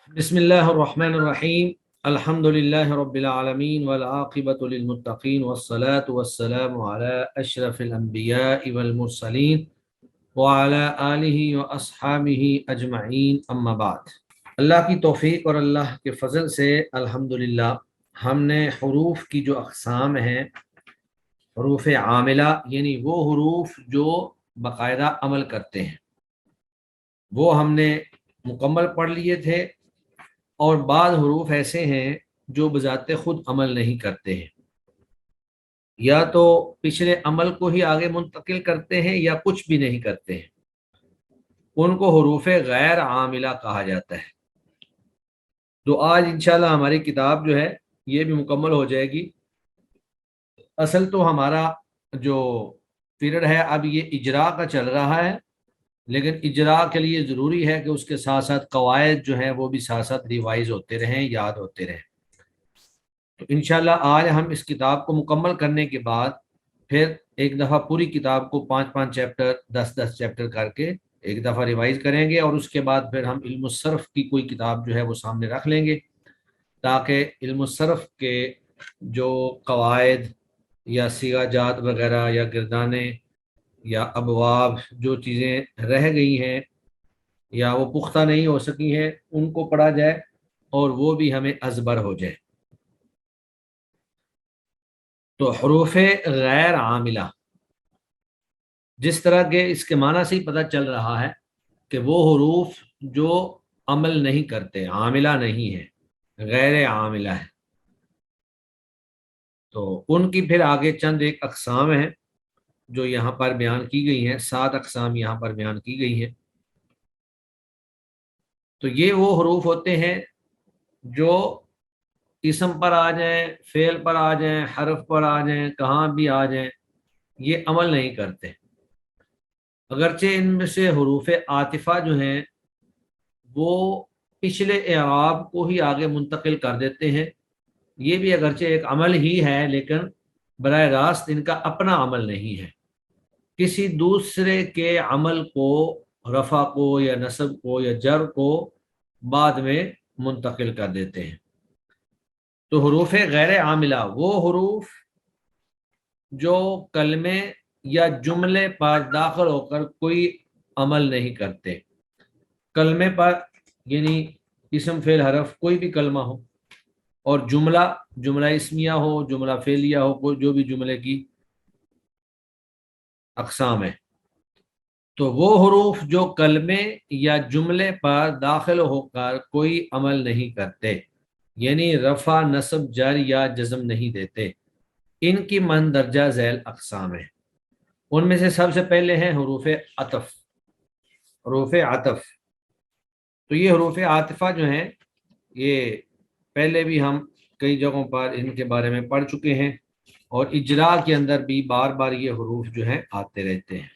بسم الله الرحمن الرحيم. الحمد لله رب العالمين والعاقبة للمتقين والصلاة والسلام على أشرف الأنبياء والمرسلين وعلى آله وأصحابه أجمعين أما بعد. اللہ کی توفیق اور اللہ کے فضل سے الحمدللہ ہم نے حروف کی جو اقسام ہیں، حروف عاملہ یعنی وہ حروف جو باقاعدہ عمل کرتے ہیں، وہ ہم نے مکمل پڑھ لیے تھے، اور بعض حروف ایسے ہیں جو بذات خود عمل نہیں کرتے ہیں، یا تو پچھلے عمل کو ہی آگے منتقل کرتے ہیں یا کچھ بھی نہیں کرتے ہیں، ان کو حروف غیر عاملہ کہا جاتا ہے۔ تو آج انشاءاللہ ہماری کتاب جو ہے یہ بھی مکمل ہو جائے گی۔ اصل تو ہمارا جو پیریڈ ہے اب یہ اجرا کا چل رہا ہے، لیکن اجرا کے لیے ضروری ہے کہ اس کے ساتھ ساتھ قواعد جو ہیں وہ بھی ساتھ ساتھ ریوائز ہوتے رہیں، یاد ہوتے رہیں۔ تو انشاءاللہ آج ہم اس کتاب کو مکمل کرنے کے بعد پھر ایک دفعہ پوری کتاب کو 5 چیپٹر 10 چیپٹر کر کے ایک دفعہ ریوائز کریں گے، اور اس کے بعد پھر ہم علم الصرف کی کوئی کتاب جو ہے وہ سامنے رکھ لیں گے، تاکہ علم الصرف کے جو قواعد یا صیغہ جات وغیرہ یا گردانے یا ابواب جو چیزیں رہ گئی ہیں یا وہ پختہ نہیں ہو سکی ہیں ان کو پڑھا جائے اور وہ بھی ہمیں ازبر ہو جائے۔ تو حروف غیر عاملہ جس طرح کے اس کے معنی سے ہی پتہ چل رہا ہے کہ وہ حروف جو عمل نہیں کرتے، عاملہ نہیں ہے، غیر عاملہ ہے، تو ان کی پھر آگے چند ایک اقسام ہیں جو یہاں پر بیان کی گئی ہیں، 7 اقسام یہاں پر بیان کی گئی ہیں۔ تو یہ وہ حروف ہوتے ہیں جو اسم پر آ جائیں، فعل پر آ جائیں، حرف پر آ جائیں، کہاں بھی آ جائیں، یہ عمل نہیں کرتے۔ اگرچہ ان میں سے حروف عاطفہ جو ہیں وہ پچھلے اعراب کو ہی آگے منتقل کر دیتے ہیں، یہ بھی اگرچہ ایک عمل ہی ہے لیکن براہ راست ان کا اپنا عمل نہیں ہے، کسی دوسرے کے عمل کو، رفع کو یا نصب کو یا جر کو بعد میں منتقل کر دیتے ہیں۔ تو حروف غیر عاملہ وہ حروف جو کلمے یا جملے پر داخل ہو کر کوئی عمل نہیں کرتے، کلمے پر یعنی اسم فعل حرف کوئی بھی کلمہ ہو، اور جملہ اسمیہ ہو، جملہ فعلیہ ہو، کوئی جو بھی جملے کی اقسام ہے، تو وہ حروف جو کلمے یا جملے پر داخل ہو کر کوئی عمل نہیں کرتے، یعنی رفع نصب جر یا جزم نہیں دیتے، ان کی مندرجہ ذیل اقسام ہیں۔ ان میں سے سب سے پہلے ہیں حروف عطف۔ حروف عطف تو یہ حروف عاطفہ جو ہیں یہ پہلے بھی ہم کئی جگہوں پر ان کے بارے میں پڑھ چکے ہیں، اور اجرا کے اندر بھی بار بار یہ حروف جو ہیں آتے رہتے ہیں۔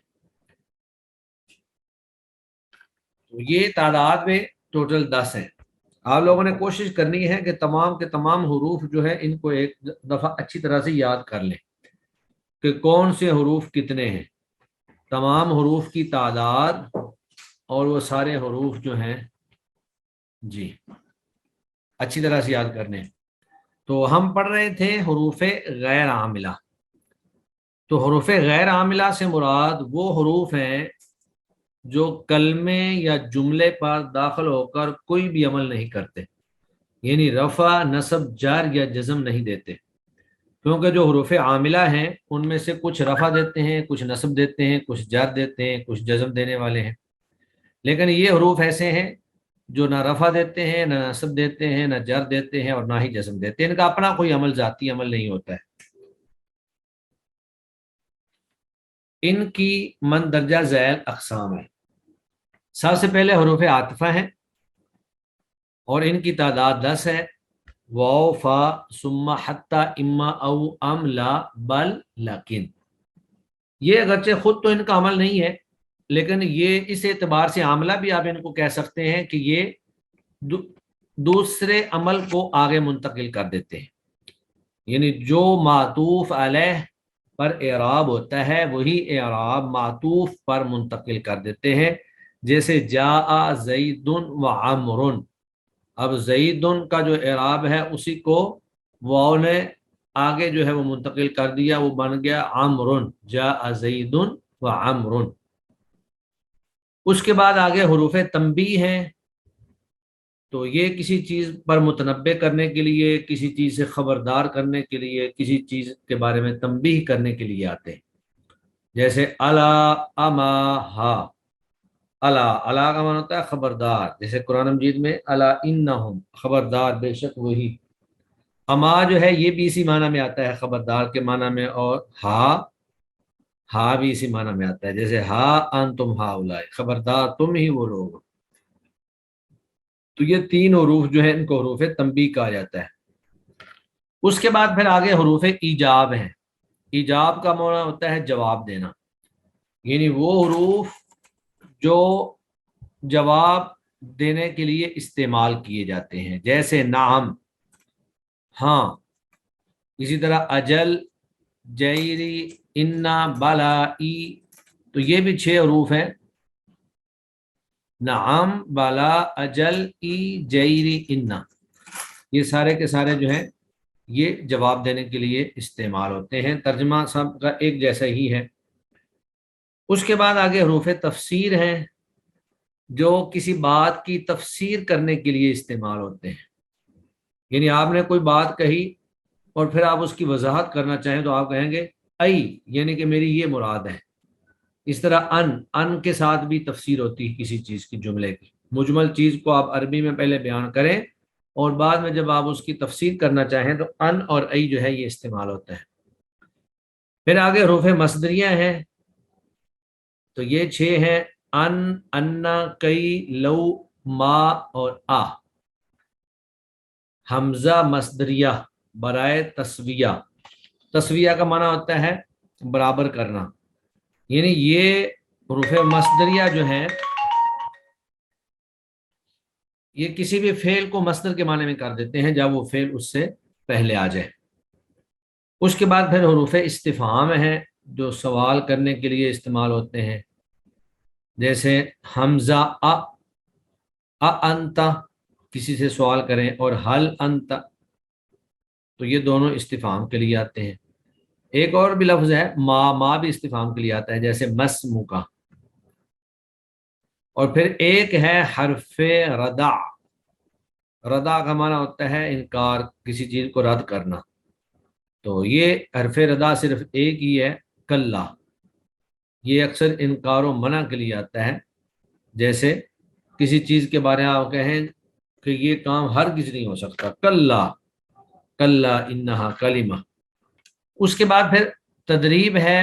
تو یہ تعداد میں ٹوٹل 10 ہیں۔ آپ لوگوں نے کوشش کرنی ہے کہ تمام کے تمام حروف جو ہے ان کو ایک دفعہ اچھی طرح سے یاد کر لیں کہ کون سے حروف کتنے ہیں، تمام حروف کی تعداد اور وہ سارے حروف جو ہیں جی اچھی طرح سے یاد کرنے۔ تو ہم پڑھ رہے تھے حروف غیر عاملہ۔ تو حروف غیر عاملہ سے مراد وہ حروف ہیں جو کلمے یا جملے پر داخل ہو کر کوئی بھی عمل نہیں کرتے، یعنی رفع نصب جر یا جزم نہیں دیتے، کیونکہ جو حروف عاملہ ہیں ان میں سے کچھ رفع دیتے ہیں، کچھ نصب دیتے ہیں، کچھ جر دیتے ہیں، کچھ جزم دینے والے ہیں، لیکن یہ حروف ایسے ہیں جو نہ رفع دیتے ہیں، نہ نصب دیتے ہیں، نہ جر دیتے ہیں، اور نہ ہی جزم دیتے ہیں، ان کا اپنا کوئی عمل، ذاتی عمل نہیں ہوتا ہے۔ ان کی مندرجہ ذیل اقسام ہیں۔ سب سے پہلے حروف عاطفہ ہیں، اور ان کی تعداد 10 ہے۔ واو فا ثم حتی اما او ام لا بل لیکن۔ یہ اگرچہ خود تو ان کا عمل نہیں ہے، لیکن یہ اس اعتبار سے عاملہ بھی آپ ان کو کہہ سکتے ہیں کہ یہ دوسرے عمل کو آگے منتقل کر دیتے ہیں، یعنی جو معطوف علیہ پر اعراب ہوتا ہے وہی اعراب معطوف پر منتقل کر دیتے ہیں، جیسے جاء زید و عمر، اب زیدن کا جو اعراب ہے اسی کو واو نے آگے جو ہے وہ منتقل کر دیا، وہ بن گیا عمرن، جاء زیدن و عمرن۔ اس کے بعد آگے حروف تنبیہ ہیں، تو یہ کسی چیز پر متنبع کرنے کے لیے، کسی چیز سے خبردار کرنے کے لیے، کسی چیز کے بارے میں تنبیہ کرنے کے لیے آتے ہیں، جیسے الا، اما، ہا۔ الا، الا کا معنی ہوتا ہے خبردار، جیسے قرآن مجید میں الا انہم، خبردار بے شک وہی۔ اما جو ہے یہ بھی اسی معنی میں آتا ہے خبردار کے معنی میں، اور ہا، ہا بھی اسی معنی میں آتا ہے، جیسے ہا انتم ہاؤلائی، خبردار تم ہی وہ لوگ۔ تو یہ تین حروف جو ہیں ان کو حروف تنبیہ کہا جاتا ہے۔ اس کے بعد پھر آگے حروف ایجاب ہیں۔ ایجاب کا معنی ہوتا ہے جواب دینا، یعنی وہ حروف جو جواب دینے کے لیے استعمال کیے جاتے ہیں، جیسے نعم، ہاں، اسی طرح اجل، جیری، انا، بلا، ای۔ تو یہ بھی 6 حروف ہیں، نعم، بلا، اجل، ای، جیری، انا۔ یہ سارے کے سارے جو ہیں یہ جواب دینے کے لیے استعمال ہوتے ہیں، ترجمہ سب کا ایک جیسا ہی ہے۔ اس کے بعد آگے حروف تفسیر ہیں، جو کسی بات کی تفسیر کرنے کے لیے استعمال ہوتے ہیں، یعنی آپ نے کوئی بات کہی اور پھر آپ اس کی وضاحت کرنا چاہیں تو آپ کہیں گے ای، یعنی کہ میری یہ مراد ہے۔ اس طرح ان کے ساتھ بھی تفسیر ہوتی ہے کسی چیز کی، جملے کی مجمل چیز کو آپ عربی میں پہلے بیان کریں اور بعد میں جب آپ اس کی تفسیر کرنا چاہیں تو ان اور ای جو ہے یہ استعمال ہوتا ہے۔ پھر آگے حروف مصدریہ ہیں، تو یہ 6 ہیں، ان، انا، کئی، لو، ما اور آ۔ حمزہ مصدریہ برائے تسویہ، تسویہ کا معنی ہوتا ہے برابر کرنا، یعنی یہ حروف مصدریہ جو ہیں یہ کسی بھی فعل کو مصدر کے معنی میں کر دیتے ہیں جب وہ فعل اس سے پہلے آ جائے۔ اس کے بعد پھر حروف استفہام ہیں، جو سوال کرنے کے لیے استعمال ہوتے ہیں، جیسے حمزہ انت، کسی سے سوال کریں، اور حل انت، تو یہ دونوں استفہام کے لیے آتے ہیں۔ ایک اور بھی لفظ ہے ما بھی استفہام کے لیے آتا ہے، جیسے مسمو کا۔ اور پھر ایک ہے حرف ردع، ردع کا معنی ہوتا ہے انکار، کسی چیز کو رد کرنا، تو یہ حرف ردع صرف ایک ہی ہے، کلا، یہ اکثر انکار و منع کے لیے آتا ہے، جیسے کسی چیز کے بارے میں آپ کہیں کہ یہ کام ہرگز نہیں ہو سکتا، کلا، کلا انہا کلمہ۔ اس کے بعد پھر تدریب ہے،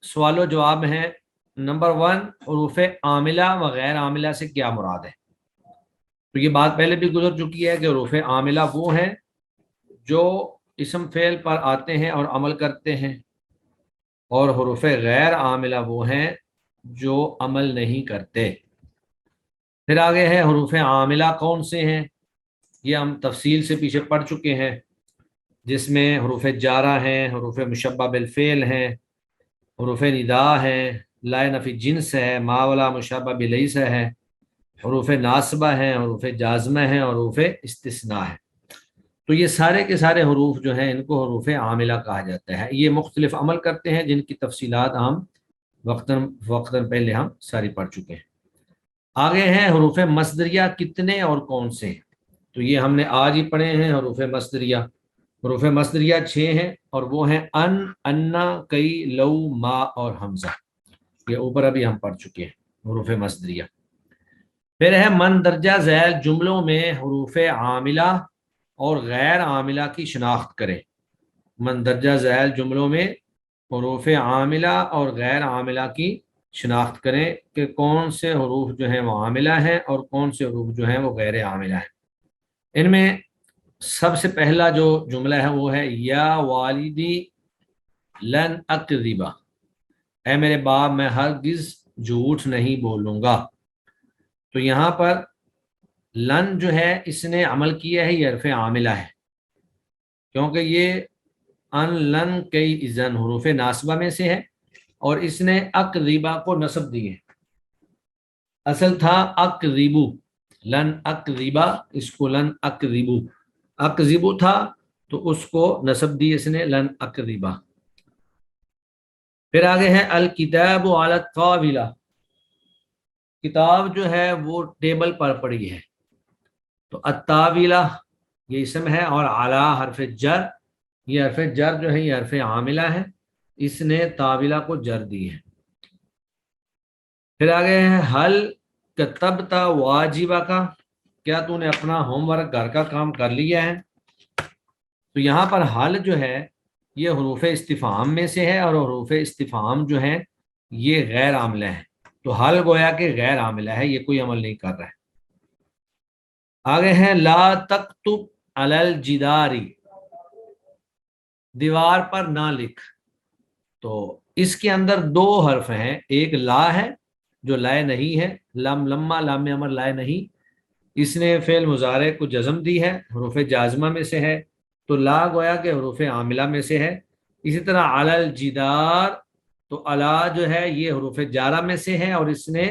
سوال و جواب ہے۔ نمبر 1، حروف عاملہ و غیر عاملہ سے کیا مراد ہے؟ تو یہ بات پہلے بھی گزر چکی ہے کہ حروف عاملہ وہ ہیں جو اسم فعل پر آتے ہیں اور عمل کرتے ہیں، اور حروف غیر عاملہ وہ ہیں جو عمل نہیں کرتے۔ پھر آگے ہے حروف عاملہ کون سے ہیں، یہ ہم تفصیل سے پیچھے پڑھ چکے ہیں، جس میں حروف جارہ ہیں، حروف مشبہ بالفعل ہیں، حروف ندا ہیں، لا نفی جنس ہے، ما ولا مشبہ بلیس ہے، حروف ناصبہ ہیں، حروف جازمہ ہیں، اور حروف استثناء ہے۔ تو یہ سارے کے سارے حروف جو ہیں ان کو حروف عاملہ کہا جاتا ہے، یہ مختلف عمل کرتے ہیں جن کی تفصیلات ہم وقتاً پہلے ہم ساری پڑھ چکے ہیں۔ آگے ہیں حروف مصدریہ کتنے اور کون سے ہیں، تو یہ ہم نے آج ہی پڑھے ہیں حروف مصدریہ۔ حروف مصدریہ 6 ہیں اور وہ ہیں ان، انا، کئی، لو، ما اور حمزہ، یہ اوپر ابھی ہم پڑھ چکے ہیں حروف مصدریہ۔ پھر ہے مندرجہ ذیل جملوں میں حروف عاملہ اور غیر عاملہ کی شناخت کریں۔ مندرجہ ذیل جملوں میں حروف عاملہ اور غیر عاملہ کی شناخت کریں کہ کون سے حروف جو ہیں وہ عاملہ ہیں اور کون سے حروف جو ہیں وہ غیر عاملہ ہیں۔ ان میں سب سے پہلا جو جملہ ہے وہ ہے یا والدی لن اکذبا، اے میرے باپ میں ہرگز جھوٹ نہیں بولوں گا۔ تو یہاں پر لن جو ہے اس نے عمل کیا ہے، یہ حرف عاملہ ہے، کیونکہ یہ ان، لن، کئی، اذن حروف ناصبہ میں سے ہے، اور اس نے اکذبا کو نصب دی ہے، اصل تھا اکذبو، لن اکذبا، اس کو لن اکذبو، اکذبو تھا تو اس کو نصب دی اس نے لن اکذبا۔ پھر آگے ہے الکتاب علی الطاولہ، کتاب جو ہے وہ ٹیبل پر پڑی ہے، تو الطاولہ یہ اسم ہے، اور علی حرف جر، یہ حرف جر جو ہے یہ حرف عاملہ ہے، اس نے طاولہ کو جر دی ہے۔ پھر آگے ہے حل کتبت واجبہ کا، کیا تو نے اپنا ہوم ورک گھر کا کام کر لیا ہے؟ تو یہاں پر حل جو ہے یہ حروف استفہام میں سے ہے، اور حروف استفہام جو ہیں یہ غیر عاملہ ہیں، تو حل گویا کہ غیر عاملہ ہے، یہ کوئی عمل نہیں کر رہا ہے۔ آگے ہیں لا تکتب علی الجدار، دیوار پر نہ لکھ، تو اس کے اندر دو حرف ہیں، ایک لا ہے جو لائے نہیں ہے، لم لما لام امر لائے نہیں، اس نے فعل مضارع کو جزم دی ہے، حروف جازمہ میں سے ہے، تو لا گویا کہ حروف عاملہ میں سے ہے۔ اسی طرح علی الجدار، تو علا جو ہے یہ حروف جارہ میں سے ہے، اور اس نے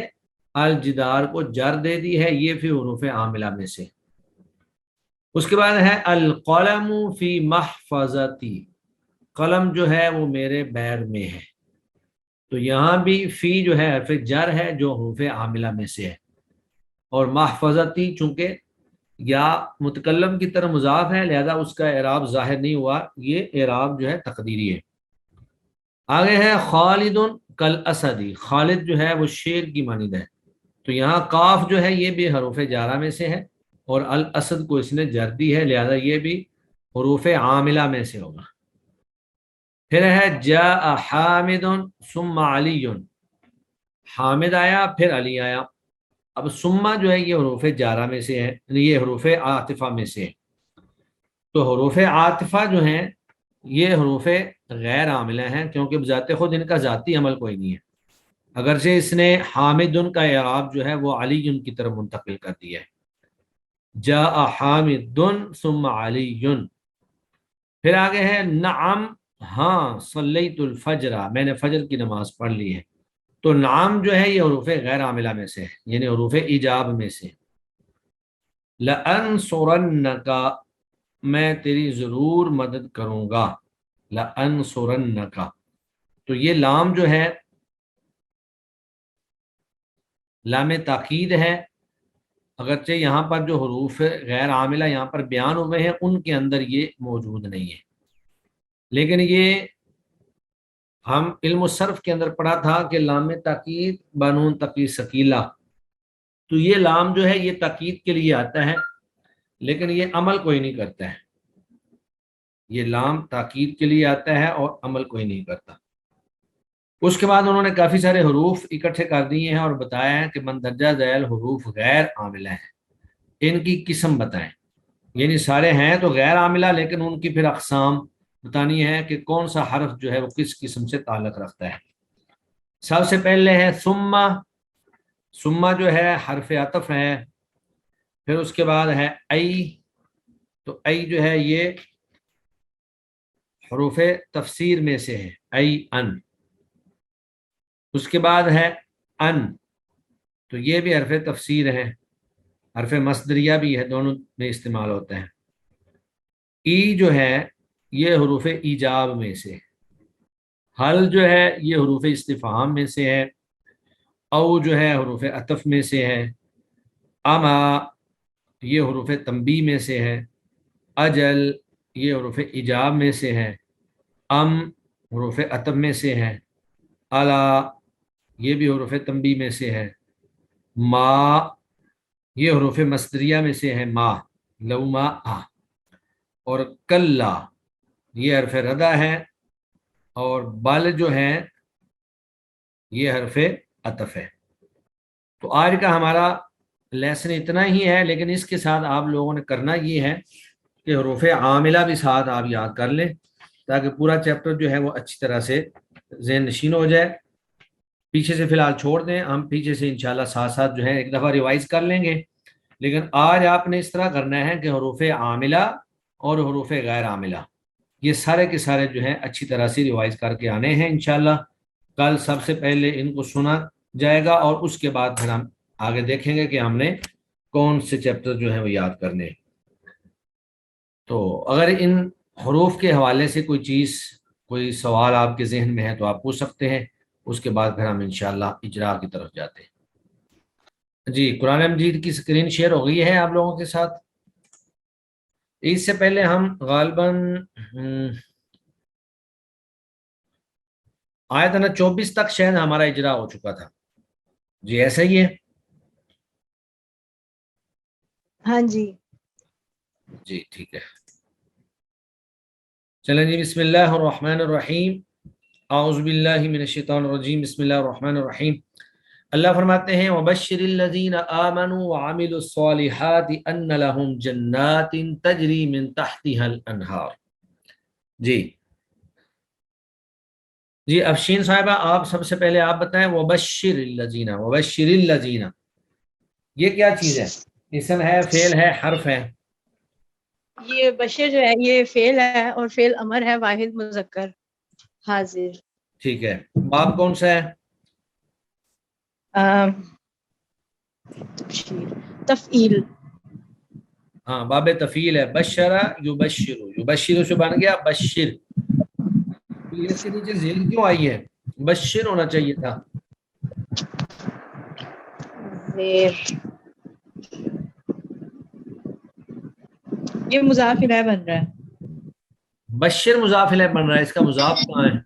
الجدار کو جر دے دی ہے، یہ پھر حروف عاملہ میں سے۔ اس کے بعد ہے القلم فی محفظتی، قلم جو ہے وہ میرے بیگ میں ہے، تو یہاں بھی فی جو ہے حرف جر ہے جو حروف عاملہ میں سے ہے، اور محفظتی چونکہ یا متکلم کی طرف مضاف ہے لہذا اس کا اعراب ظاہر نہیں ہوا، یہ اعراب جو ہے تقدیری ہے۔ آگے ہے خالد کالاسدی، خالد جو ہے وہ شیر کی مانند ہے، تو یہاں قاف جو ہے یہ بھی حروف جارہ میں سے ہے، اور الاسد کو اس نے جر دی ہے لہذا یہ بھی حروف عاملہ میں سے ہوگا۔ پھر ہے جاء حامد ثم علی، حامد آیا پھر علی آیا، اب ثم جو ہے یہ حروف جارہ میں سے ہے، یہ حروف عاطفہ میں سے ہے، تو حروف عاطفہ جو ہیں یہ حروف غیر عاملہ ہیں، کیونکہ بذات خود ان کا ذاتی عمل کوئی نہیں ہے، اگرچہ اس نے حامد کا اعراب جو ہے وہ علی کی طرف منتقل کر دیا ہے، جاء حامد ثم علی۔ پھر آگے ہے نعم، ہاں صلیت الفجر، میں نے فجر کی نماز پڑھ لی ہے، تو نعم جو ہے یہ حروف غیر عاملہ میں سے ہے، یعنی حروف ایجاب میں سے۔ لأنصرنک، میں تیری ضرور مدد کروں گا، لأنصرنک، تو یہ لام جو ہے لام تاکید ہے، اگرچہ یہاں پر جو حروف غیر عاملہ یہاں پر بیان ہوئے ہیں ان کے اندر یہ موجود نہیں ہے، لیکن یہ ہم علم الصرف کے اندر پڑھا تھا کہ لام تاکید بنون تقی ثقیلہ، تو یہ لام جو ہے یہ تاکید کے لیے آتا ہے لیکن یہ عمل کوئی نہیں کرتا ہے، یہ لام تاکید کے لیے آتا ہے اور عمل کوئی نہیں کرتا۔ اس کے بعد انہوں نے کافی سارے حروف اکٹھے کر دیے ہیں اور بتایا ہے کہ مندرجہ ذیل حروف غیر عاملہ ہیں، ان کی قسم بتائیں، یعنی سارے ہیں تو غیر عاملہ لیکن ان کی پھر اقسام بتانی ہے کہ کون سا حرف جو ہے وہ کس قسم سے تعلق رکھتا ہے۔ سب سے پہلے ہے ثم، ثم جو ہے حرف عطف ہے، پھر اس کے بعد ہے ای، تو ای جو ہے یہ حروف تفسیر میں سے ہے، ای ان، اس کے بعد ہے ان، تو یہ بھی حرف تفسیر ہے، حرف مصدریہ بھی ہے، دونوں میں استعمال ہوتا ہے۔ ای جو ہے یہ حروف ایجاب میں سے، حل جو ہے یہ حروف استفہام میں سے ہے، او جو ہے حروف عطف میں سے ہے، اما یہ حروف تنبیہ میں سے ہے، اجل یہ حروف ایجاب میں سے ہے، ام حروف عطف میں سے ہے، الا یہ بھی حروف تنبیہ میں سے ہے، ما یہ حروف مصدریہ میں سے ہے، ما لو ما آ، اور کلا یہ حرف ردہ ہے، اور بل جو ہے یہ حرف عطف ہے۔ تو آج کا ہمارا لیسن اتنا ہی ہے، لیکن اس کے ساتھ آپ لوگوں نے کرنا یہ ہے کہ حروف عاملہ بھی ساتھ آپ یاد کر لیں تاکہ پورا چیپٹر جو ہے وہ اچھی طرح سے ذہن نشین ہو جائے۔ پیچھے سے فی الحال چھوڑ دیں، ہم پیچھے سے انشاءاللہ ساتھ ساتھ جو ہے ایک دفعہ ریوائز کر لیں گے، لیکن آج آپ نے اس طرح کرنا ہے کہ حروف عاملہ اور حروف غیر عاملہ یہ سارے کے سارے جو ہیں اچھی طرح سے ریوائز کر کے آنے ہیں انشاءاللہ۔ کل سب سے پہلے ان کو سنا جائے گا اور اس کے بعد پھر ہم آگے دیکھیں گے کہ ہم نے کون سے چیپٹر جو ہے وہ یاد کرنے. تو اگر ان حروف کے حوالے سے کوئی چیز، کوئی سوال آپ کے ذہن میں ہے تو آپ پوچھ سکتے ہیں، اس کے بعد پھر ہم انشاءاللہ اجرا کی طرف جاتے ہیں. جی قرآن مجید کی اسکرین شیئر ہو گئی ہے آپ لوگوں کے ساتھ. اس سے پہلے ہم غالباً آیت نمبر 24 تک شاید ہمارا اجرا ہو چکا تھا. جی ایسا ہی ہے. ہاں جی جی ٹھیک ہے. چلیں جی، بسم اللہ الرحمن الرحیم. اعوذ باللہ من الشیطان الرجیم، بسم اللہ الرحمن الرحیم. اللہ فرماتے ہیں وَبَشِّرِ الَّذِينَ آمَنُوا وَعَمِلُوا الصَّالِحَاتِ أَنَّ لَهُمْ جَنَّاتٍ تَجْرِي مِن تَحْتِهَا الْأَنْهَارُ. جی افشین صاحبہ، آپ سب سے پہلے آپ بتائیں وَبَشِّرِ الَّذِينَ، وَبَشِّرِ الَّذِينَ یہ کیا چیز ہے؟ اسم ہے، فعل ہے، حرف ہے؟ یہ بشر جو ہے یہ فعل ہے اور فعل امر ہے، واحد مذکر حاضر. ٹھیک ہے. باب کون سا ہے؟ تفعیل. ہاں باب تفعیل ہے. بشرا یبشر، یبشر سے بن گیا بشر. اس کے نیچے زیر کیوں آئی ہے؟ بشر ہونا چاہیے تھا. زیر یہ مضاف الیہ بن رہا ہے. بشر مضاف الیہ بن رہا ہے، اس کا مضاف کہاں ہے؟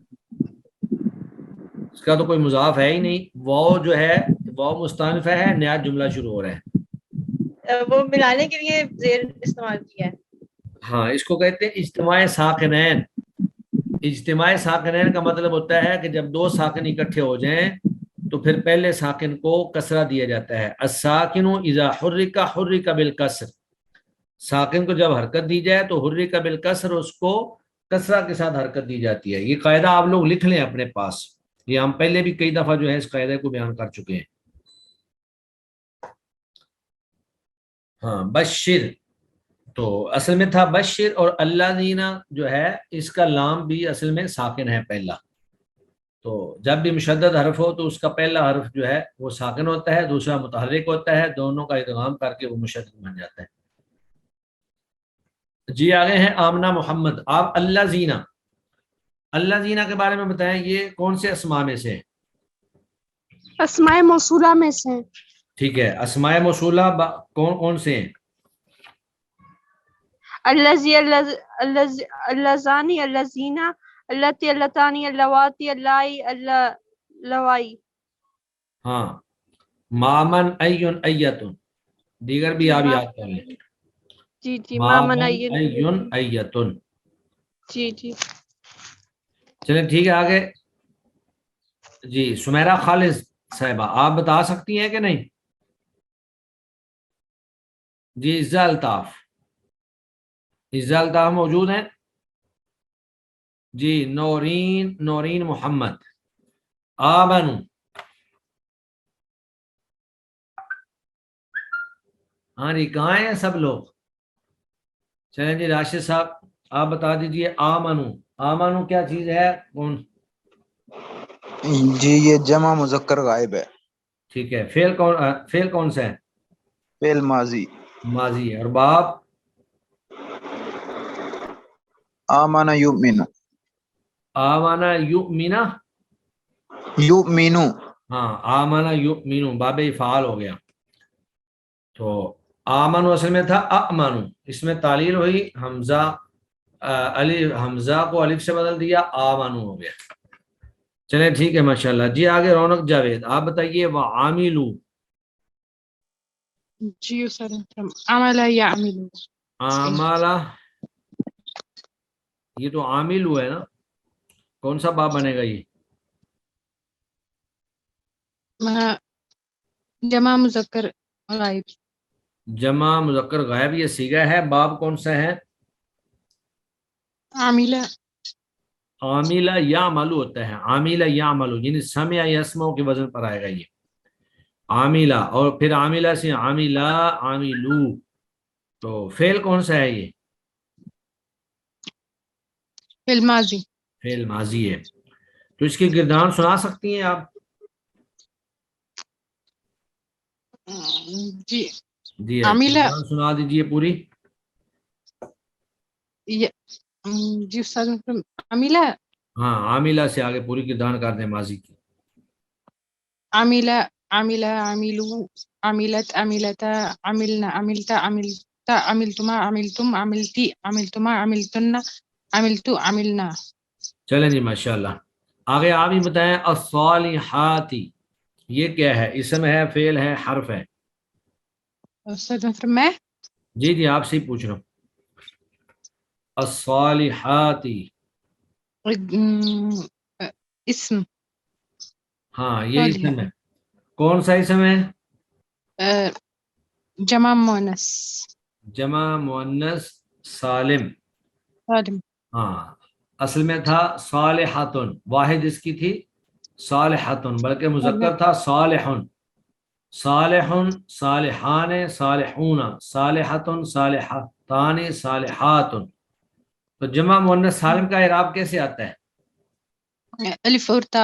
اس کا تو کوئی مضاف ہے ہی نہیں. واو جو ہے واو مستانفہ ہے، نیا جملہ شروع ہو رہا ہے. وہ ملانے کے لیے زیر استعمال کیا ہے. ہاں اس کو کہتے ہیں اجتماع ساکنین. اجتماع ساکنین کا مطلب ہوتا ہے کہ جب دو ساکن اکٹھے ہو جائیں تو پھر پہلے ساکن کو کسرہ دیا جاتا ہے. الساکن اذا حرک حرک بالکسر. ساکن کو جب حرکت دی جائے تو حرک بالکسر، اس کو کسرہ کے ساتھ حرکت دی جاتی ہے. یہ قاعدہ آپ لوگ لکھ لیں اپنے پاس، یہ ہم پہلے بھی کئی دفعہ جو ہے اس قاعدے کو بیان کر چکے ہیں. ہاں بشر تو اصل میں تھا بشر، اور اللہ دینا جو ہے اس کا لام بھی اصل میں ساکن ہے پہلا. تو جب بھی مشدد حرف ہو تو اس کا پہلا حرف جو ہے وہ ساکن ہوتا ہے، دوسرا متحرک ہوتا ہے، دونوں کا ادغام کر کے وہ مشدد بن جاتا ہے. جی آگے ہیں آمنہ محمد. آپ اللہ زینہ، اللہ زینہ کے بارے میں بتائیں، یہ کون سے اسماء میں سے ہیں؟ اسماء موصولہ میں سے. ٹھیک ہے. اسماء موصولہ کون کون سے ہیں؟ الذی، اللذانی، اللذینہ، اللتی، اللتانی، اللواتی، اللائی، اللوائی. ہاں مامن ایون ایتن، دیگر بھی جی آپ یاد کر لیں. جی جی مامن مامن ایتن. ایون ایتن. جی جی چلیں ٹھیک ہے آگے. جی سمیرہ خالص صاحبہ آپ بتا سکتی ہیں کہ نہیں؟ جی عزا الطاف، عزا الطاف موجود ہیں؟ جی نورین، نورین محمد. آمنو، ہاں جی کہاں ہیں سب لوگ؟ چلیں جی راشد صاحب آپ بتا دیجئے آمنو. آمنو کیا چیز ہے؟ کون؟ جی یہ جمع مذکر غائب ہے. ٹھیک ہے. فعل کون سا ہے؟ فعل ماضی. ماضی ہے. اور باب؟ آمن یؤمن. آمانا یؤمنہ. یؤمنو. ہاں آمانا یؤمنو باب افعال ہو گیا. تو آمنو اصل میں تھا اامنو، اس میں تعلیل ہوئی، حمزہ حمزہ کو الف سے بدل دیا، آمنو ہو گیا. چلیں ٹھیک ہے ماشاءاللہ. جی آگے رونق جاوید آپ بتائیے وعاملو. جی سر. عمل یعمل. عاملہ، یہ تو عامل ہوا ہے نا، کون سا باب بنے گا یہ؟ جمع مذکر غائب. جمع مذکر غائب یہ صیغہ ہے. باب کون سا ہے؟ عاملہ. عاملہ یعملو ہوتا ہے. عاملہ یعملو یعنی سمع یسمع کے وزن پر آئے گا یہ عاملہ. اور پھر عاملہ سے عاملہ، عاملو. تو فعل کون سا ہے یہ؟ فعل ماضی. فعل ماضی ہے. تو اس کی گردان سنا سکتی ہیں آپ؟ جی جی عاملہ سنا دیجیے پوری. جی استاد عاملہ ہاں عاملہ سے آگے پوری کردار کر دیں ماضی کی. عاملہ عاملہ عاملو عاملت عاملتا عاملنا عاملتا عاملتا عاملتما عاملتم عاملتی عاملتما عاملتن عاملتو عاملنا. چلیں جی ماشاء اللہ. آگے آپ ہی بتائیں الصالحاتی یہ کیا ہے؟ اسم ہے، فعل ہے، حرف ہے؟ استاد میں جی جی آپ سے ہی پوچھ رہا ہوں. الصالحاتی اسم ہاں یہ صالح اسم ہے. کون سا اسم ہے؟ جمع مؤنث جمع مؤنث سالم. سالم. ہاں اصل میں تھا صالحاتن، واحد اس کی تھی صالحاتن، بلکہ مذکر تھا صالحن. صالحن صالحان صالحون صالحاتن صالحاتان صالحاتن. تو جمع مؤنث سالم کا اعراب کیسے آتا ہے؟ الف اور تا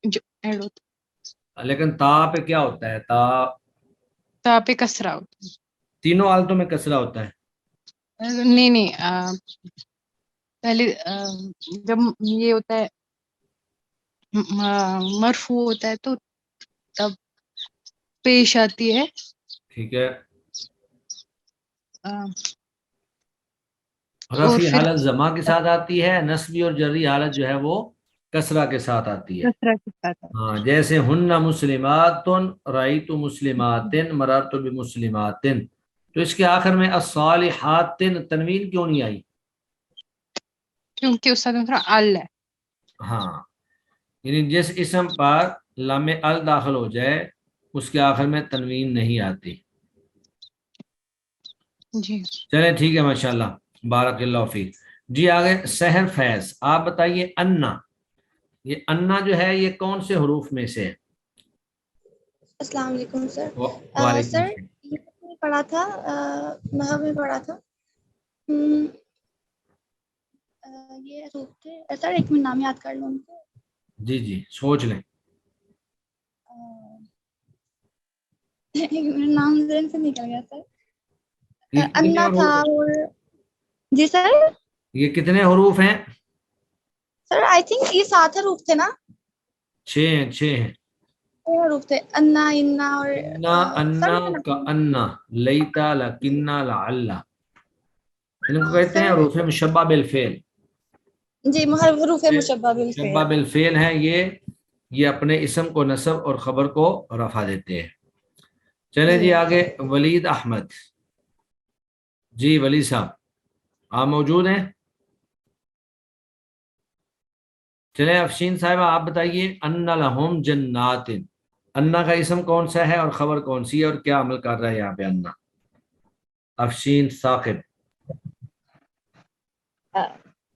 جو ایڈ ہوتا لیکن تا پہ کیا ہوتا ہے؟ تا تا پہ کسرہ ہوتا تینوں حالتوں میں کسرہ ہوتا ہے. ہے. نہیں پہلے جب یہ ہوتا ہے مرفوع ہوتا ہے تو تب پیش آتی ہے ٹھیک ہے. اور رفعی پھر حالت ضمہ کے ساتھ آتی ہے، نصبی اور جری حالت جو ہے وہ کسرہ کے ساتھ آتی ہے. کسرہ کے ساتھ آتی ہاں جیسے ہن مسلمات رأیت مسلمات مررت بمسلمات. تو اس کے آخر میں الصالحات تنوین کیوں نہیں آئی؟ ہے کیونکہ اس کا دوسرا ال ہے. ہاں یعنی جس اسم پر لام ال داخل ہو جائے اس کے آخر میں تنوین نہیں آتی. جی چلیں ٹھیک ہے ماشاءاللہ بارک اللہ فیک. جی آگے سحر فیض آپ بتائیے انا، یہ انا جو ہے یہ کون سے حروف میں سے ہے؟ السلام علیکم سر. وعلیکم سر السلام. یہ میں نے پڑھا تھا نحو میں پڑھا تھا. ہم، یہ حروف تھے سر، ایک منٹ نام یاد کر لوں ان کو. جی جی سوچ لیں. ایک منٹ نام ذہن سے نکل گیا سر. یہ کتنے انا تھا حروف ہیں؟ اور جی سر. یہ کتنے حروف ہیں؟ سر آئی تھنک یہ 7 حروف تھے نا؟ 6 ہیں. 6 ہیں. 6 حروف تھے، انا انا اور انا سر انا کا انا لیتا لکنا لعلہ، ان کو کہتے ہیں سر حروف مشبہ بالفعل. جی حروف مشبہ بالفعل. مشبہ بالفعل ہیں یہ اپنے اسم کو نصب اور خبر کو رفع دیتے ہیں. چلیں جی آگے ولید احمد. جی ولی صاحب آپ موجود ہیں؟ چلیں افشین صاحبہ آپ بتائیے ان لہم جنات، انا کا اسم کون سا ہے اور خبر کون سی ہے اور کیا عمل کر رہا ہے یہاں پہ انا؟ افشین ثاقب.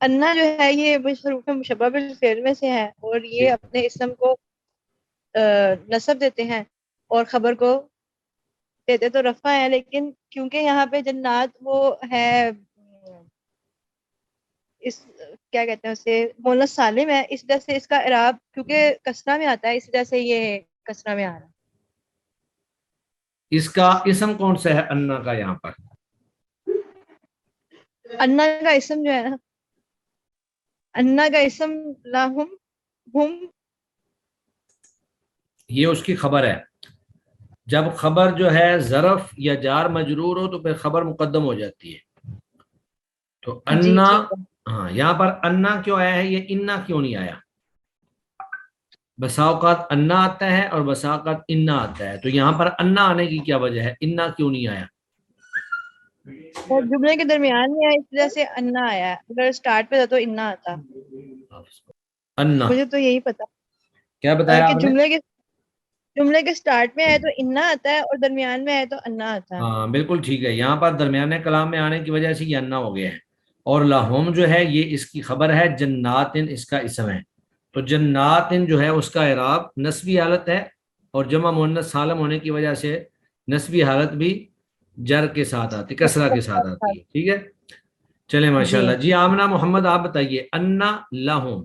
انا جو ہے یہ حروف مشبہ بالفعل میں سے ہے اور یہ اپنے اسم کو نصب دیتے ہیں اور خبر کو دیتے تو رفع ہے، لیکن کیونکہ یہاں پہ جنات وہ ہے اس کیا کہتے ہیں اسے مؤنث سالم ہے، اس وجہ سے اس کا اعراب کیونکہ کسرہ میں آتا ہے اس وجہ سے یہ کسرہ میں آ رہا ہے. اس کا اسم کون سا ہے انا کا یہاں پر؟ انا کا اسم جو ہے نا، انا کا اسم لاہم ہم، یہ اس کی خبر ہے. جب خبر جو ہے ظرف یا جار مجرور ہو تو پھر خبر مقدم ہو جاتی ہے. تو جی انا، ٹھیک ہے. ہاں یہاں پر انا کیوں آیا ہے، یہ انا کیوں نہیں آیا؟ بسا اوقات انا آتا ہے اور بسا اوقات انا آتا ہے، تو یہاں پر انا آنے کی کیا وجہ ہے، انا کیوں نہیں آیا؟ اور جملے کے درمیان میں ہے اس وجہ سے انا آیا ہے، اگر اسٹارٹ پہ تھا تو انا آتا. انا مجھے تو یہی پتا کیا بتایا کہ آپ نے؟ جملے کے اسٹارٹ میں ہے تو انا آتا ہے اور درمیان میں ہے تو انا آتا ہے. ہاں بالکل ٹھیک ہے، یہاں پر درمیانے کلام میں آنے کی وجہ سے یہ انا ہو گیا ہے. اور لہم جو ہے یہ اس کی خبر ہے، جنات اس کا اسم ہے. تو جنات جو ہے اس کا اعراب نسبی حالت ہے اور جمع مؤنث سالم ہونے کی وجہ سے نسبی حالت بھی جر کے ساتھ آتی، کسرہ کے ساتھ آتی ہے. ٹھیک ہے چلیں ماشاءاللہ. جی آمنہ محمد آپ بتائیے انا لہم،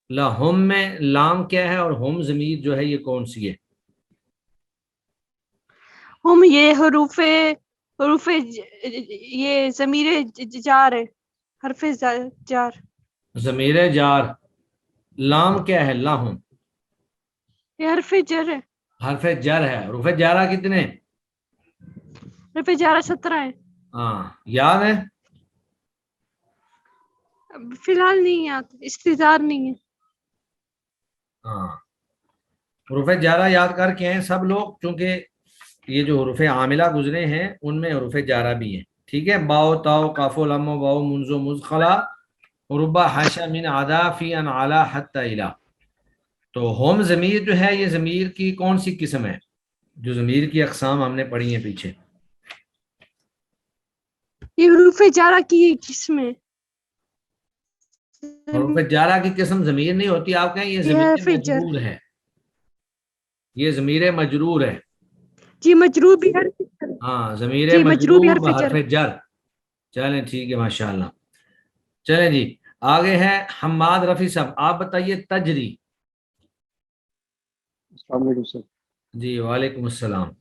لہم میں لام کیا ہے اور ہم ضمیر جو ہے یہ کون سی ہے؟ ہم یہ حروف یہ ضمیر جار ہے، حرف جار. ضمیر جار. لام کیا ہے؟ لاہم یہ حرف جر ہے. حرف جر ہے. حروف جارہ کتنے؟ حرف جارہ 17 ہے. ہاں یاد ہے؟ فی الحال نہیں یاد، استظار نہیں ہے. ہاں حروف جارہ یاد کر کے ہیں سب لوگ، چونکہ یہ جو حروف عاملہ گزرے ہیں ان میں حروف جارہ بھی ہیں. ٹھیک ہے. باؤ تاؤ قاف و لام و واؤ منز و مزخلا ربا حاشا من عدا فی ان علا حتی الا. تو ہوم ضمیر جو ہے یہ ضمیر کی کون سی قسم ہے؟ جو ضمیر کی اقسام ہم نے پڑھی ہیں پیچھے. یہ حروف جارہ کی قسم ہے. حروف جارہ کی قسم ضمیر نہیں ہوتی. آپ کہیں یہ یہ ضمیر حرف جر. مجرور ہے، یہ ضمیر مجرور ہے. جی مجرور بھی حرف جر. ہاں ضمیر جی مجرور بھی مجرور حرف جر. بحرف جر. چلیں ٹھیک ہے ماشاءاللہ. چلیں جی آگے ہے حماد رفیع صاحب، آپ بتائیے تجری. السلام علیکم سر. جی وعلیکم السلام.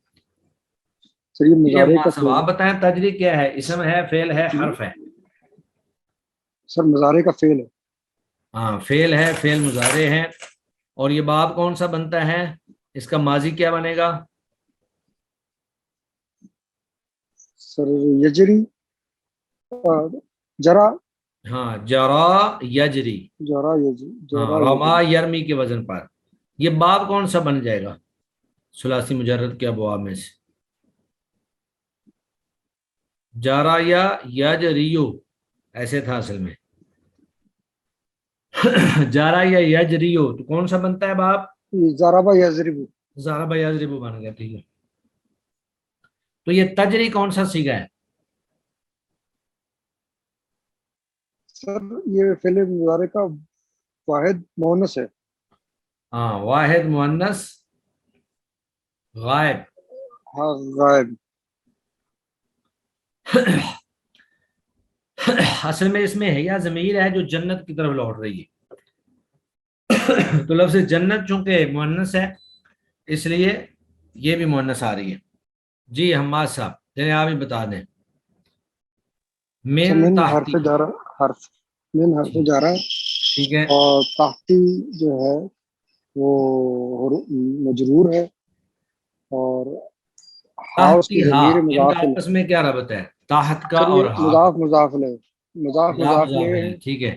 سر یہ جی مضارع حماد کا صاحب فعل آپ ہے. بتائیں تجری کیا ہے؟ اسم ہے، فعل ہے، حرف ہے؟ سر مضارع کا فعل ہے. ہاں فعل ہے، فعل مضارع ہے. اور یہ باب کون سا بنتا ہے؟ اس کا ماضی کیا بنے گا؟ سر یجری جرا. ہاں جرا یجری. جرا یجری. ہاں جرا رما یجری. یرمی کے وزن پر. یہ باب کون سا بن جائے گا ثلاثی مجرد کے ابواب میں سے؟ جارا یا یجریو ایسے تھا اصل میں. جارا یا یجریو تو کون سا بنتا ہے باب؟ ضربہ یضرب. ضرب یضرب بن گیا. ٹھیک ہے. تو یہ تجری کون سا صیغہ ہے؟ سر یہ فعل مضارع کا واحد مؤنث ہے. ہاں واحد مؤنث غائب. ہاں غائب. اصل میں اس میں ہے یا ضمیر ہے جو جنت کی طرف لوٹ رہی ہے. تو لفظ جنت چونکہ مؤنث ہے اس لیے یہ بھی مؤنث آ رہی ہے. جی حماد صاحب چلیں آپ ہی بتا دیں. سر من من تحتی. حرف جارا. من حرف جارا. ٹھیک ہے. اور تحتی جو ہے وہ مجرور ہے. اور ہاں اس کی تحتی ہا، ضمیر ان کا مضاف ہے. آپس میں کیا ربط ہے تحت کا سر اور یہ ہا کا؟ مضاف مضاف لے. مضاف مضاف مضاف مضاف لے ہے. ہے. ٹھیک ہے.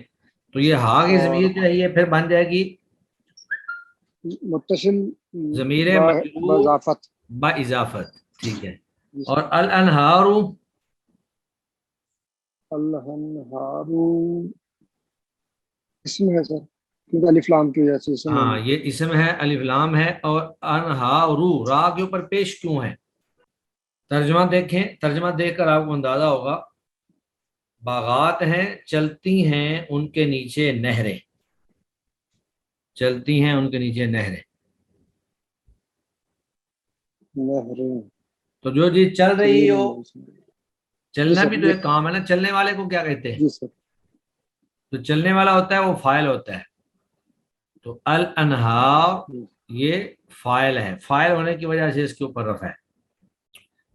تو یہ ہا کی اور ضمیر جو ہے یہ پھر بن جائے گی متصل ضمیر مجرور باضافت. با اضافت. ٹھیک ہے. اور الانہار الانہار اسم ہے سر کیونکہ الف لام کی وجہ سے اسم ہاں ہے. یہ اسم ہے، الف لام ہے. اور انہارو را کے اوپر پیش کیوں ہے؟ ترجمہ دیکھیں، ترجمہ دیکھ کر آپ کو اندازہ ہوگا. باغات ہیں، چلتی ہیں ان کے نیچے نہریں. چلتی ہیں ان کے نیچے نہریں. نہریں. تو جو چیز چل رہی ہو، جی چلنا سر بھی تو ایک کام ہے نا. چلنے والے کو کیا کہتے ہیں؟ جی سر. تو چلنے والا ہوتا ہے وہ فاعل ہوتا ہے. تو الانہار یہ فاعل ہے، فاعل ہونے کی وجہ سے اس کے اوپر رفع ہے.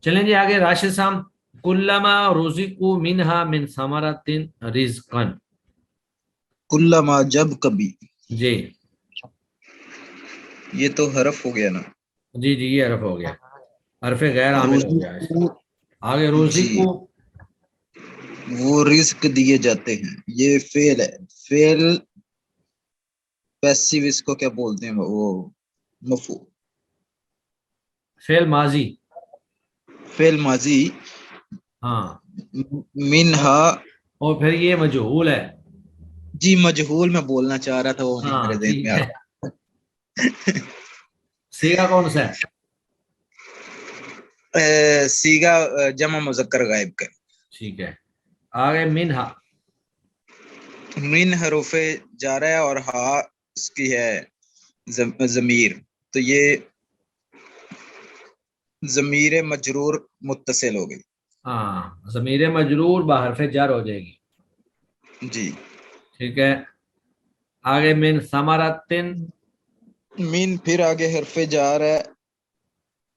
چلیں جی آگے راشد صاحب. کلما رزقوا منہا من ثمرۃ رزقا. کلما جب کبھی. جی یہ تو حرف ہو گیا نا. جی جی یہ حرف ہو گیا، حرف غیر عامل ہو گیا. آگے روزی جی کو وہ رزق دیے جاتے ہیں. یہ فعل ہے. فعل پیسو اس کو کیا بولتے ہیں وہ مفعول. فعل ماضی. فعل ماضی. ہاں منہا. اور پھر یہ مجہول ہے. جی مجہول میں بولنا چاہ رہا تھا وہ نہیں میرے ہاں ذہن میں ٹھیک آ ہے. رہا. صیغہ کون سا ہے؟ صیغہ جمع مذکر غائب کا. ٹھیک ہے. آگے منہا. من حروف جارہ ہے اور ہا اس کی ہے ضمیر. تو یہ ضمیر مجرور متصل ہو گئی. ہاں ضمیر مجرور بحرف جر ہو جائے گی. جی. ٹھیک ہے. آگے من ثمرۃ. من پھر آگے حرف جار ہے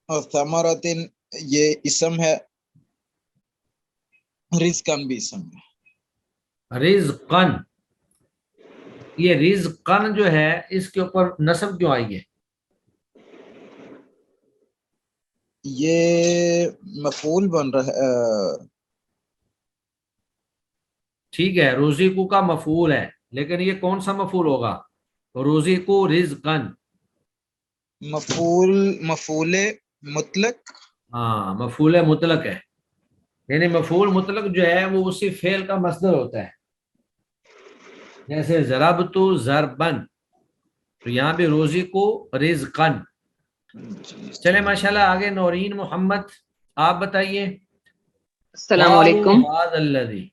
اور ثمرۃ یہ اسم ہے، رزقن بھی اسم ہے۔ رزقن، یہ رزقن جو ہے اس کے اوپر نصب کیوں آئی ہے؟ یہ مفعول بن رہا ہے، ٹھیک ہے، روزیکو کا مفعول ہے، لیکن یہ کون سا مفعول ہوگا؟ روزیکو رزقن، مفعول مطلق، ہاں مفعول مطلق ہے، یعنی مفعول مطلق جو ہے وہ اسی فعل کا مصدر ہوتا ہے، جیسے ضربت ضربن، تو یہاں بھی روزیکو رزقن۔ چلے ماشاءاللہ آگے نورین محمد آپ بتائیے۔ السلام علیکم قالوا هذا الذی،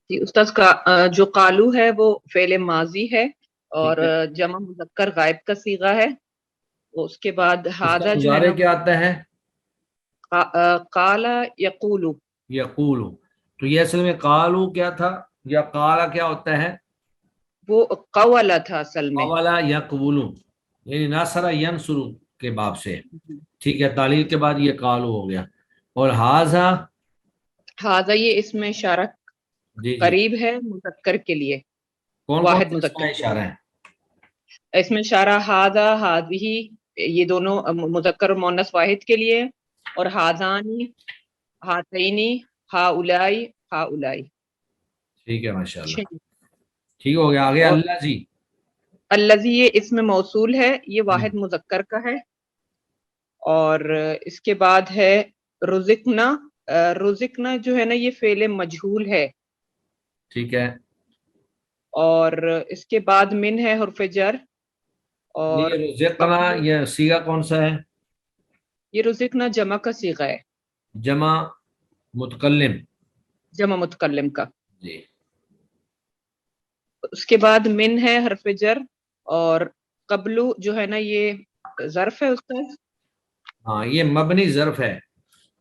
جی استاذ کا جو قالو ہے وہ فعل ماضی ہے اور ٹھیک ہے، جمع مذکر غائب کا صیغہ ہے، اس کے بعد اس کا ہادہ جو ہے مضارع نا کیا آتا ہے؟ قالا یقولو، یقولو، تو یہ اصل میں قالو کیا تھا یا قالا کیا ہوتا ہے؟ وہ قولا تھا اصل میں، قولا یقولو، یعنی ناصرہ ینصر کے باب سے، ٹھیک ہے، تعلیل کے بعد یہ قالو ہو گیا۔ اور ہاذا، ہادہ یہ اس میں اشارہ جی جی، قریب ہے مذکر کے لیے، کون واحد کون سا اس مذکر کا کے اشارہ لیے، ہے؟ اس میں اشارہ ہادہ ہادہی یہ دونوں مذکر اور مؤنث واحد کے لیے، اور ہادانی ہاتینی ہاؤلائی ہاؤلائی۔ ٹھیک ہے ماشاءاللہ، ٹھیک ہو گیا۔ آگے اور اللہ جی، الذی یہ اسم موصول ہے، یہ ہم، واحد مذکر کا ہے، اور اس کے بعد ہے رزقنا، رزقنا جو ہے نا یہ فعل مجہول ہے، ٹھیک ہے، اور اس کے بعد من ہے حرف جر، اور یہ رزقنا قبل یہ صیغہ کون سا ہے؟ یہ رزقنا جمع کا صیغہ ہے، جمع متکلم، جمع متکلم کا، جی اس کے بعد من ہے حرف جر، اور قبلو جو ہے نا یہ ظرف ہے استاد، ہاں یہ مبنی ظرف ہے،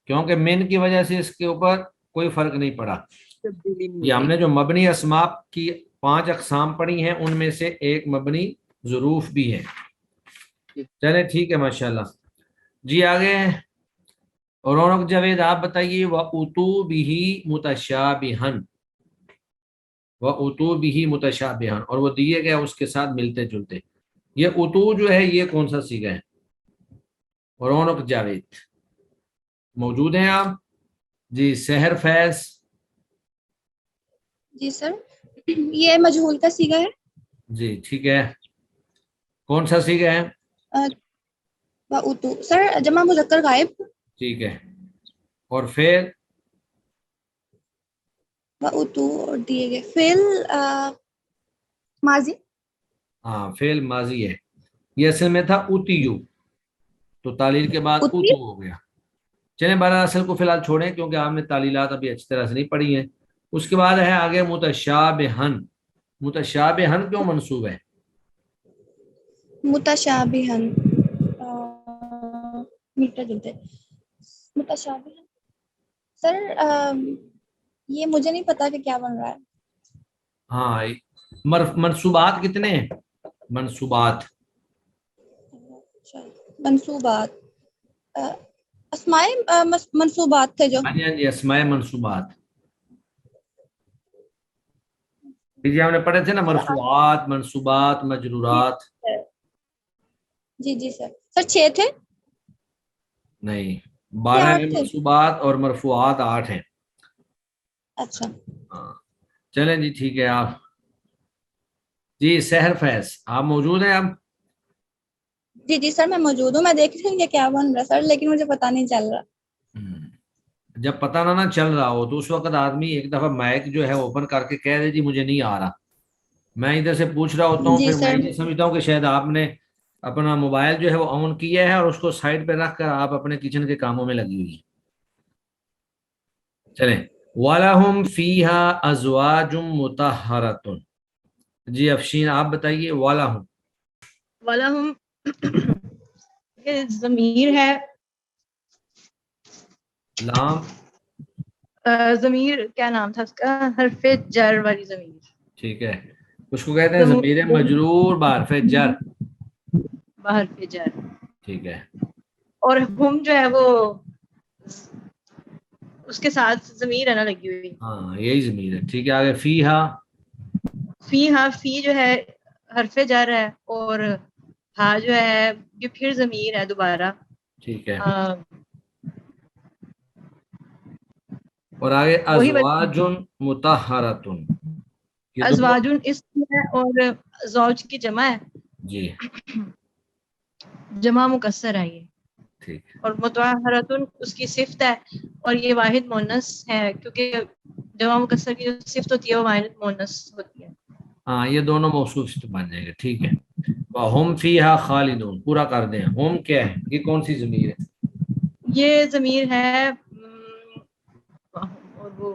کیونکہ من کی وجہ سے اس کے اوپر کوئی فرق نہیں پڑا۔ تبدیلی نہیں یہ ہم ہوئی۔ نے جو مبنی اسماء کی 5 اقسام پڑھی ہیں ان میں سے ایک مبنی ظروف بھی ہے۔ چلے ٹھیک ہے ماشاءاللہ، جی آگے رونق جاوید آپ بتائیے۔ وَأُتُوا بِهِ مُتَشَابِهًا، وَأُتُوا بِهِ مُتَشَابِهًا، اور وہ دیے گئے اس کے ساتھ ملتے جلتے، یہ اتو جو ہے یہ کون سا صیغہ ہے؟ رونق جاوید موجود ہیں آپ؟ جی سحر فیض، جی سر، یہ مجہول کا صیغہ ہے۔ جی ٹھیک ہے، کون سا صیغہ ہے؟ وَأُتُو سر جمع مذکر غائب، ٹھیک ہے، اور فعل؟ وَأُتُو اور دیے گئے فعل ماضی، ہاں فعل ماضی ہے، یہ اصل میں تھا اتیو، تو تعلیل کے بعد اتی، اتو ہو گیا۔ چلیں بہرحال اصل کو فی الحال چھوڑیں کیونکہ آپ نے تعلیلات ابھی اچھی طرح سے نہیں پڑھی ہیں۔ اس کے بعد ہے آگے متشابہن، متشابہن کیوں منصوب ہے؟ متشابہن، ملتے جلتے، متشابہن سر یہ مجھے نہیں پتا کہ کیا بن رہا ہے۔ ہاں منصوبات کتنے ہیں؟ منصوبات، منصوبات، اسماء منصوبات تھے جو، ہاں جی ہاں جی، اسماء منصوبات، جی ہم نے پڑھے تھے نا، مرفوعات، منصوبات، مجرورات۔ جی جی سر، سر 6 تھے، نہیں 12 8 ہیں تھے، منصوبات، اور مرفوعات 8 ہیں۔ اچھا ہاں چلیں جی ٹھیک ہے۔ آپ جی سحر فیض آپ موجود ہیں اب؟ جی جی سر میں موجود ہوں، میں دیکھ رہی ہوں کہ کیا بن رہا ہے سر، لیکن مجھے پتا نہیں چل رہا۔ جب پتہ نہ چل رہا ہو تو اس وقت آدمی ایک دفعہ مائک جو ہے اوپن کر کے کہہ دے جی مجھے نہیں آ رہا، میں ادھر سے پوچھ رہا ہوتا ہوں، جی پھر میں سر، یہ سمجھتا ہوں کہ شاید آپ نے اپنا موبائل جو ہے وہ آن کیا ہے اور اس کو سائڈ پہ رکھ کر آپ اپنے کچن کے کاموں میں لگی ہوئی ہیں۔ چلیں وَلَهُمْ فِيهَا أَزْوَاجٌ مُطَهَّرَةٌ، جی افشین آپ بتائیے۔ وَلَهُمْ یہ ضمیر ہے، لام، ضمیر کیا نام تھا اس کا، حرف جر والی ضمیر، ٹھیک ہے، اس کو کہتے ہیں ضمیر مجرور بحرف جر، حرف جر، ٹھیک ہے، اور ہم جو ہے وہ اس کے ساتھ ضمیر ہے نا لگی ہوئی. ہاں یہی ضمیر ہے. ٹھیک ہے آگے فیہا. فی ہاں فی جو ہے حرف جر ہے اور ہاں جو ہے یہ پھر ضمیر ہے دوبارہ. ٹھیک ہے. آ، اور آگے وہی ازواج مطہرۃ. یہ دو ازواجن اسم ہے اور زوج کی جمع ہے, جی جمع مکسر ہے یہ. ٹھیک ہے. اور مطہرتن اس کی صفت ہے اور یہ واحد مونس ہے کیونکہ جمع مکسر کی جو صفت ہوتی ہے وہ واحد مونس ہوتی ہے. ہاں یہ دونوں موصوف سے بن جائیں گے. ٹھیک ہے. وَهُمْ فِيهَا خَالِدُونَ. پورا کر دیں. ہم کیا ہے, یہ کون سی ضمیر ہے؟ یہ ضمیر ہے اور وہ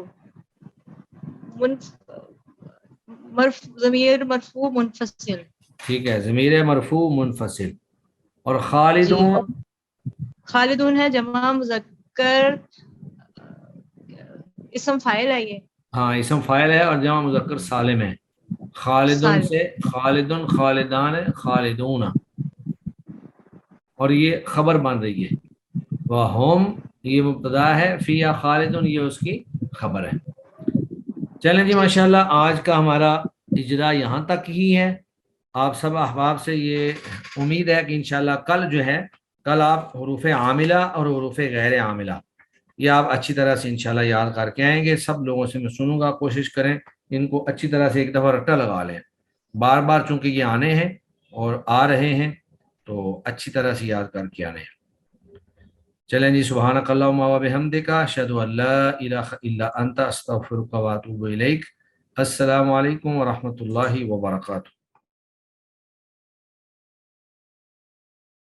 ضمیر مرفوع منفصل. ٹھیک ہے ضمیر مرفوع منفصل. اور جی خالدون. خالدون ہے جمع مذکر اسم فاعل ہے یہ. ہاں اسم فاعل ہے اور جمع مذکر سالم ہے. خالدون سالم. سے خالدن خالدان خالدون اور یہ خبر بن رہی ہے. وَهُمْ یہ مبتدا ہے, فیہا خالدون یہ اس کی خبر ہے. چلیں جی ماشاءاللہ آج کا ہمارا اجرا یہاں تک ہی ہے. آپ سب احباب سے یہ امید ہے کہ انشاءاللہ کل جو ہے کل آپ حروف عاملہ اور حروف غیر عاملہ یہ آپ اچھی طرح سے انشاءاللہ یاد کر کے آئیں گے. سب لوگوں سے میں سنوں گا, کوشش کریں ان کو اچھی طرح سے ایک دفعہ رٹا لگا لیں. بار بار چونکہ یہ آنے ہیں اور آ رہے ہیں تو اچھی طرح سے یاد کر کے آنے ہیں. چلیں جی سبحانک اللہم و بحمدک اشہد ان لا الہ الا انت استغفرک و اتوب الیک. السلام علیکم ورحمۃ اللہ وبرکاتہ.